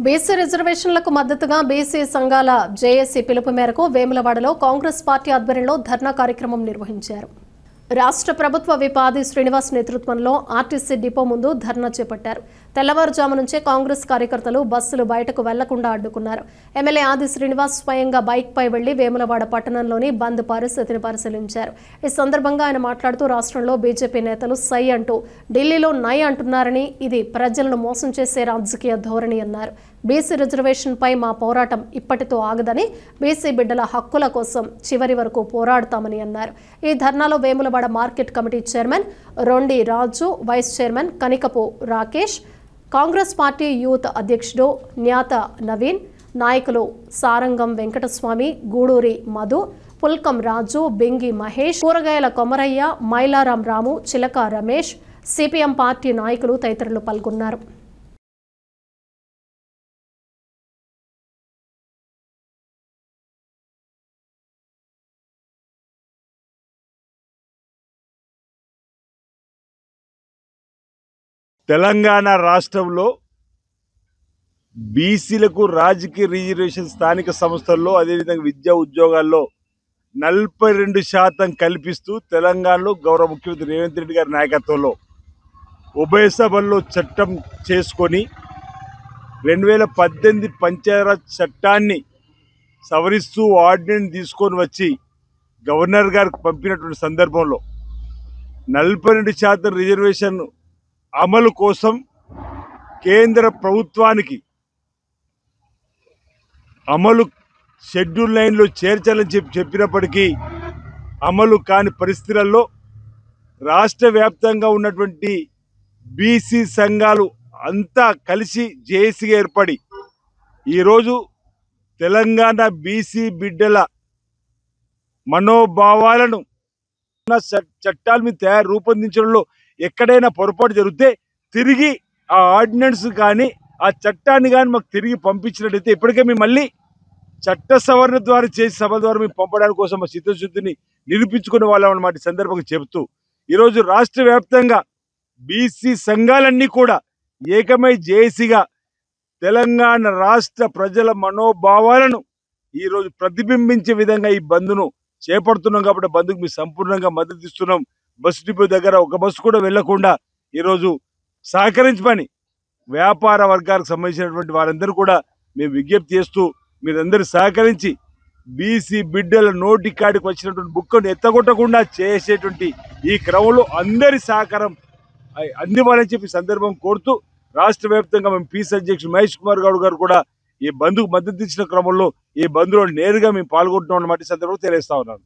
BC రిజర్వేషన్లకు మద్దతుగా BC సంఘాల జేఏసీ పిలుపు మేరకు వేములవాడలో కాంగ్రెస్ పార్టీ ఆధ్వర్యంలో ధర్నా కార్యక్రమం నిర్వహించారు. రాష్ట్ర ప్రభుత్వ విప్ ఆది శ్రీనివాస్ నేతృత్వంలో ఆర్టీసీ డిపో ముందు ధర్నా చేపట్టారు. తెల్లవారుజాము నుంచే కాంగ్రెస్ కార్యకర్తలు బస్సులు బయటకు వెళ్లకుండా అడ్డుకున్నారు. ఎమ్మెల్యే ఆది శ్రీనివాస్ స్వయంగా బైక్ పై వెళ్లి వేములవాడ పట్టణంలోని బంద్ పరిస్థితిని పరిశీలించారు. ఈ సందర్భంగా ఆయన మాట్లాడుతూ రాష్ట్రంలో బీజేపీ నేతలు సై అంటూ ఢిల్లీలో నై అంటున్నారని, ఇది ప్రజలను మోసం చేసే రాజకీయ ధోరణి అన్నారు. బీసీ రిజర్వేషన్ పై మా పోరాటం ఇప్పటితో ఆగదని, బీసీ బిడ్డల హక్కుల కోసం చివరి వరకు పోరాడతామని అన్నారు. ఈ ధర్నాలో Vemulawada market committee chairman Rondi Raju, vice chairman Kanikapu Rakesh, Congress party youth అధ్యక్షుడు న్యాత నవీన్, నాయకులు సారంగం వెంకటస్వామి, గూడూరి మధు, పుల్కం రాజు, బెంగి మహేష్, కూరగాయల కొమరయ్య, మైలారాం రాము, చిలక రమేష్, సిపిఎం పార్టీ నాయకులు తదితరులు పాల్గొన్నారు. తెలంగాణ రాష్ట్రంలో బీసీలకు రాజకీయ రిజర్వేషన్ స్థానిక సంస్థల్లో అదేవిధంగా విద్యా ఉద్యోగాల్లో 42% కల్పిస్తూ తెలంగాణలో గౌరవ ముఖ్యమంత్రి రేవంత్ రెడ్డి గారి నాయకత్వంలో ఉభయ సభల్లో చట్టం చేసుకొని 2018 పంచాయతీరాజ్ చట్టాన్ని సవరిస్తూ ఆర్డినెన్స్ తీసుకొని వచ్చి గవర్నర్ గారికి పంపినటువంటి సందర్భంలో 42% రిజర్వేషన్ అమలు కోసం కేంద్ర ప్రభుత్వానికి అమలు షెడ్యూల్ 9లో చేర్చాలని చెప్పినప్పటికీ అమలు కాని పరిస్థితులలో రాష్ట్ర వ్యాప్తంగా ఉన్నటువంటి బీసీ సంఘాలు అంతా కలిసి జేఏసీగా ఏర్పడి ఈరోజు తెలంగాణ బీసీ బిడ్డల మనోభావాలను చట్టాల మీద రూపొందించడంలో ఎక్కడైనా పొరపాటు జరిగితే తిరిగి ఆ ఆర్డినెన్స్ కానీ ఆ చట్టాన్ని కానీ మాకు తిరిగి పంపించినట్టయితే ఇప్పటికే మేము మళ్ళీ చట్ట సవరణ ద్వారా చేసి సభ ద్వారా మేము పంపడానికి కోసం మా చిత్తశుద్ధిని నిరూపించుకునే వాళ్ళం అన్నమాట. సందర్భంగా చెబుతూ ఈరోజు రాష్ట్ర వ్యాప్తంగా బీసీ సంఘాలన్నీ కూడా ఏకమై జేఏసీగా తెలంగాణ రాష్ట్ర ప్రజల మనోభావాలను ఈరోజు ప్రతిబింబించే విధంగా ఈ బంద్ను చేపడుతున్నాం. కాబట్టి బంద్కు మేము సంపూర్ణంగా మద్దతు ఇస్తున్నాం. బస్సు డిపో దగ్గర ఒక బస్సు కూడా వెళ్లకుండా ఈరోజు సహకరించమని వ్యాపార వర్గాలకు సంబంధించినటువంటి వారందరూ కూడా మేము విజ్ఞప్తి చేస్తూ మీరందరూ సహకరించి బీసీ బిడ్డల నోటి కాడికి వచ్చినటువంటి బుక్కను ఎత్తగొట్టకుండా చేసేటువంటి ఈ క్రమంలో అందరి సహకారం అందివ్వాలని చెప్పి సందర్భం కోరుతూ రాష్ట్ర వ్యాప్తంగా మేము పీస్ అధ్యక్షుడు మహేష్ కుమార్ గౌడ్ గారు కూడా ఈ బంద్కు మద్దతు ఇచ్చిన క్రమంలో ఈ బంద్లో నేరుగా మేము పాల్గొంటున్నాం అన్నమాట. సందర్భంగా తెలియజేస్తా ఉన్నాను.